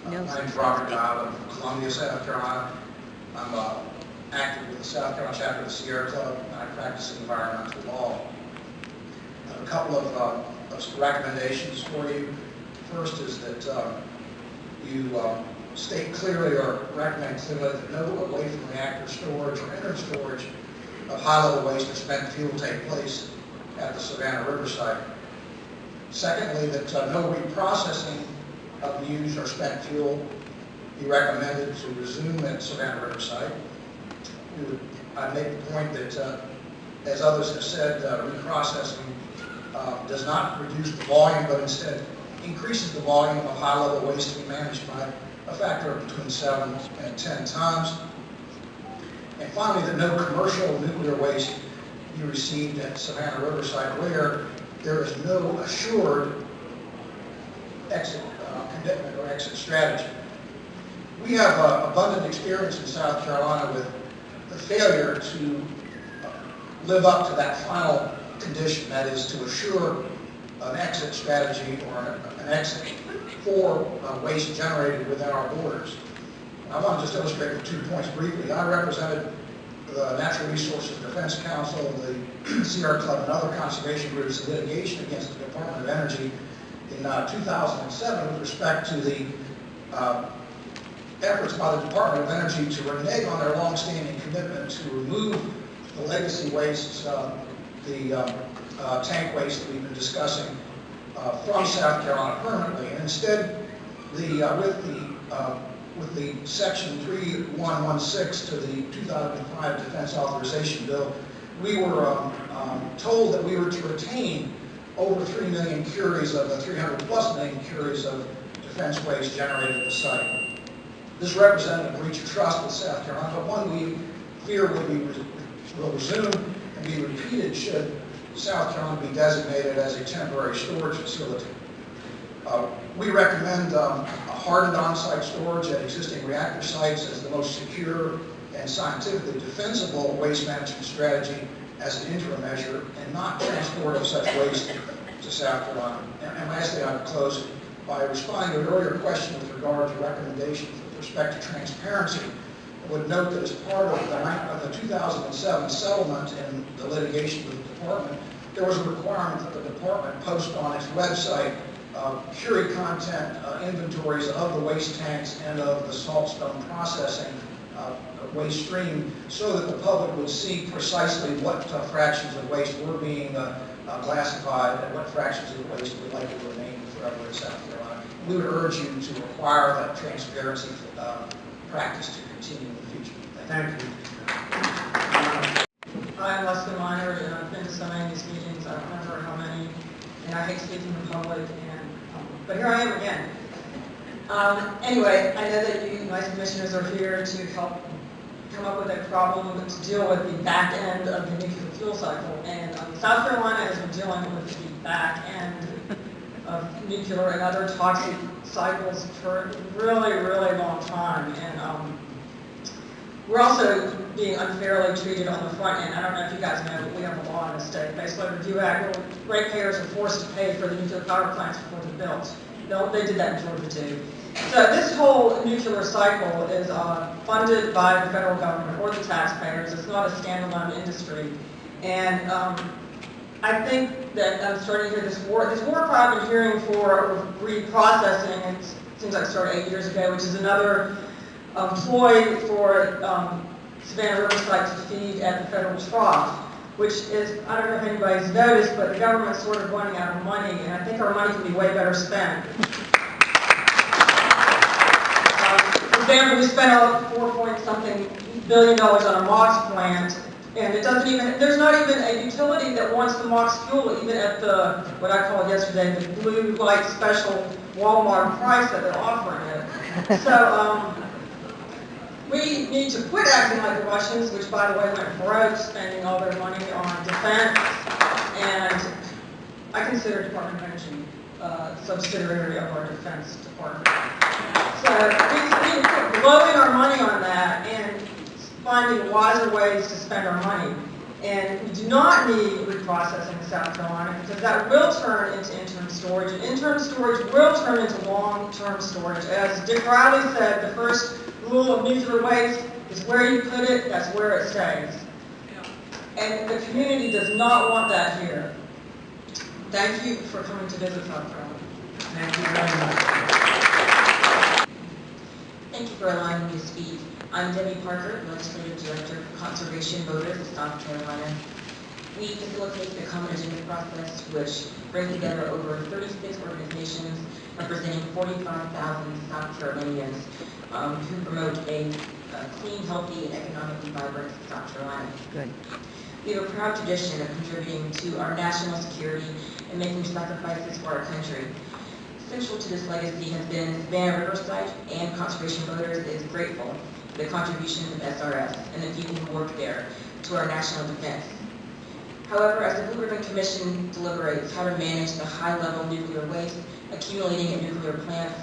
No. My name's Robert Dodd. I'm from Columbia, South Carolina. I'm active with the South Carolina chapter of the Sierra Club, and I practice environmental law. I have a couple of recommendations for you. First is that you state clearly or recommend clearly that no away from reactor storage or interim storage of high-level waste or spent fuel take place at the Savannah River site. Secondly, that no reprocessing of used or spent fuel be recommended to resume at Savannah River site. I make the point that, as others have said, reprocessing does not reduce the volume, but instead increases the volume of high-level waste to be managed by a factor of between 7 and 10 times. And finally, that no commercial nuclear waste be received at Savannah River site where there is no assured exit commitment or exit strategy. We have abundant experience in South Carolina with the failure to live up to that final condition, that is to assure an exit strategy or an exit for waste generated within our borders. I want to just illustrate with 2 points briefly. I represented the Natural Resources Defense Council, the Sierra Club, and other conservation groups in litigation against the Department of Energy in 2007 with respect to the efforts by the Department of Energy to renege on their long-standing commitment to remove the legacy wastes, the tank waste that we've been discussing from South Carolina permanently, and instead, with the Section 3116 to the 2005 Defense Authorization Bill, we were told that we were to retain over 3 million curies of the 300 plus million curies of defense waste generated at the site. This represented a breach of trust with South Carolina, but one we fear will resume and be repeated should South Carolina be designated as a temporary storage facility. We recommend hardened on-site storage at existing reactor sites as the most secure and scientifically defensible waste management strategy as an interim measure, and not transport of such waste to South Carolina. And lastly, I would close by responding to an earlier question with regard to recommendations with respect to transparency. I would note that as part of the 2007 settlement in the litigation with the department, there was a requirement that the department post on its website Curie content inventories of the waste tanks and of the saltstone processing waste stream, so that the public would see precisely what fractions of waste were being classified and what fractions of waste would likely remain forever in South Carolina. We would urge you to require that transparency practice to continue in the future. Thank you. I'm Leslie Minor, and I've been to so many of these meetings. I don't remember how many, and I hate speaking in public, but here I am again. Anyway, I know that you, my commissioners, are here to help come up with a problem to deal with the back end of the nuclear fuel cycle. And South Carolina has been dealing with the back end of nuclear and other toxic cycles for a really, really long time. And we're also being unfairly treated on the front end. I don't know if you guys know, but we have a law in the state, Baseload Review Act, where ratepayers are forced to pay for the nuclear power plants before they're built. No, they did that in Georgia too. So this whole nuclear cycle is funded by the federal government or the taxpayers. It's not a standalone industry. And I think that I'm starting to hear this work I've been hearing for reprocessing, and it seems like it started 8 years ago, which is another ploy for Savannah River site to feed at the federal trough, which is, I don't know if anybody's noticed, but the government's sort of running out of money, and I think our money can be way better spent. For example, we spent $4-point-something billion on a MOX plant, and it doesn't even, there's not even a utility that wants the MOX fuel, even at the, what I called yesterday, the blue light special Walmart price that they're offering it. So, we need to quit acting like the Russians, which, by the way, went broke, spending all their money on defense. And I consider Department of Energy a subsidiary of our Defense Department. So we need to quit blowing our money on that and finding wiser ways to spend our money. And we do not need reprocessing in South Carolina because that will turn into interim storage. And interim storage will turn into long-term storage. As Dick Riley said, the first rule of nuclear waste is where you put it, that's where it stays. And the community does not want that here. Thank you for coming to visit South Carolina. Thank you very much. Thank you for allowing me to speak. I'm Debbie Parker, Legislative Director for Conservation Voters of South Carolina. We facilitate the Common Agenda process, which brings together over 36 organizations representing 45,000 South Carolinians who promote a clean, healthy, and economically vibrant South Carolina. Good. We have a proud tradition of contributing to our national security and making sacrifices for our country. Central to this legacy has been Savannah Riverside, and Conservation Voters is grateful for the contributions of SRS and the people who work there to our national defense. However, as the Blue Ribbon Commission deliberates how to manage the high-level nuclear waste accumulating at nuclear plants,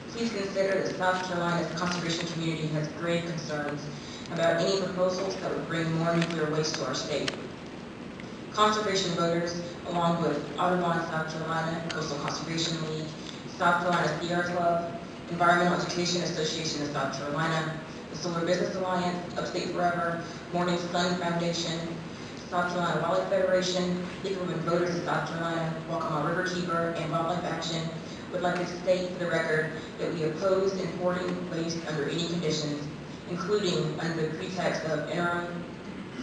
please consider that South Carolina's conservation community has grave concerns about any proposals that would bring more nuclear waste to our state. Conservation Voters, along with Audubon South Carolina, Coastal Conservation League, South Carolina Sierra Club, Environmental Education Association of South Carolina, the Solar Business Alliance, Upstate Forever, Morning Sun Foundation, South Carolina Wildlife Federation, League of Women Voters of South Carolina, Waccamaw Riverkeeper, and Wildlife Action would like to state for the record that we oppose importing waste under any conditions, including under the pretext of interim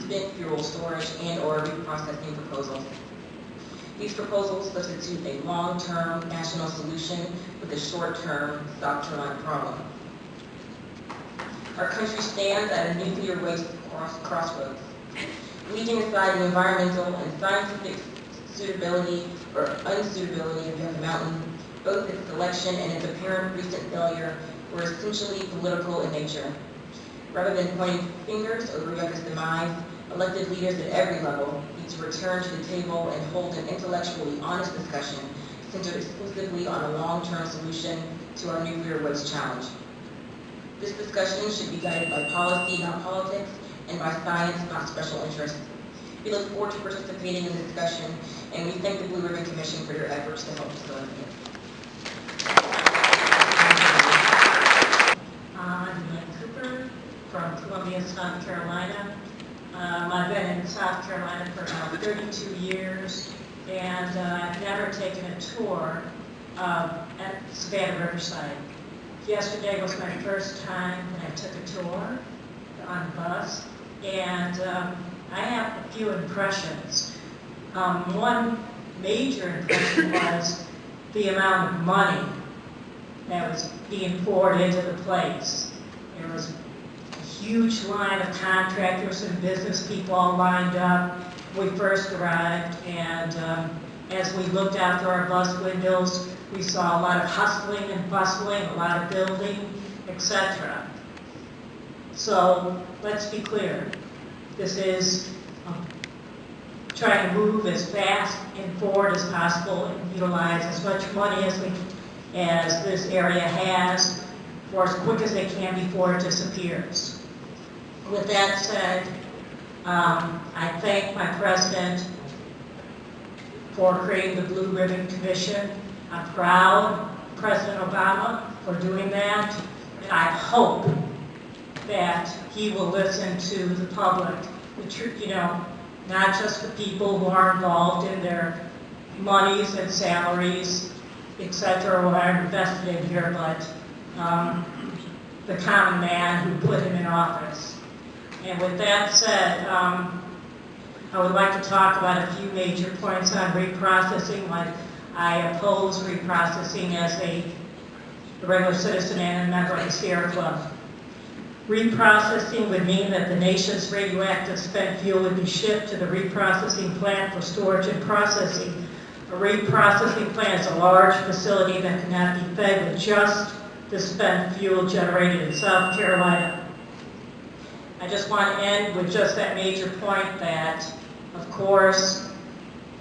spent fuel storage and/or reprocessing proposals. These proposals substitute a long-term national solution with a short-term South Carolina problem. Our country stands at a nuclear waste crossroads. Leaving aside the environmental and scientific suitability or unsuitability of Yucca Mountain, both its selection and its apparent recent failure were essentially political in nature. Rather than pointing fingers over Yucca's demise, elected leaders at every level need to return to the table and hold an intellectually honest discussion centered exclusively on a long-term solution to our nuclear waste challenge. This discussion should be guided by policy, not politics, and by science, not special interests. We look forward to participating in the discussion, and we thank the Blue Ribbon Commission for your efforts to help facilitate it. I'm Lynn Cooper from Columbia, South Carolina. I've been in South Carolina for about 32 years, and I've never taken a tour at Savannah Riverside. Yesterday was my first time that I took a tour on a bus, and I have a few impressions. One major impression was the amount of money that was being poured into the place. There was a huge line of contractors and business people all lined up when we first arrived, and as we looked out through our bus windows, we saw a lot of hustling and bustling, a lot of building, etc. So let's be clear. This is trying to move as fast and forward as possible and utilize as much money as this area has for as quick as they can before it disappears. With that said, I thank my president for creating the Blue Ribbon Commission. I'm proud of President Obama for doing that, and I hope that he will listen to the public, not just the people who are involved in their monies and salaries, etc., who are invested in here, but the common man who put him in office. And with that said, I would like to talk about a few major points on reprocessing. Like, I oppose reprocessing as a regular citizen and a member of the Sierra Club. Reprocessing would mean that the nation's radioactive spent fuel would be shipped to the reprocessing plant for storage and processing. A reprocessing plant is a large facility that cannot be fed with just the spent fuel generated in South Carolina. I just want to end with just that major point that, of course,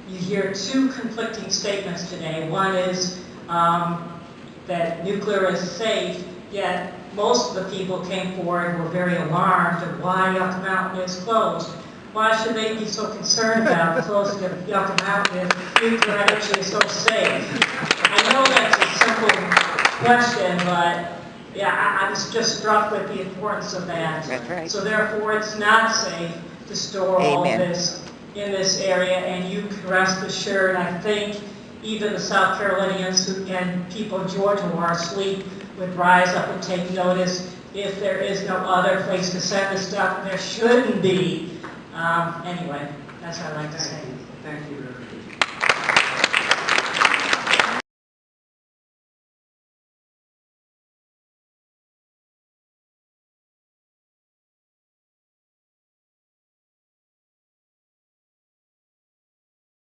you hear two conflicting statements today. One is that nuclear is safe, yet most of the people came forward and were very alarmed of why Yucca Mountain is closed. why should they be so concerned about closing of Yucca Mountain if nuclear energy is so safe? I know that's a simple question, but yeah, I'm just struck with the importance of that. That's right. So therefore, it's not safe to store all of Amen. this in this area, and you can rest assured, I think even the South Carolinians and people in Georgia who are asleep would rise up and take notice if there is no other place to send the stuff, and there shouldn't be. Anyway, that's what I'd like to say. Thank you.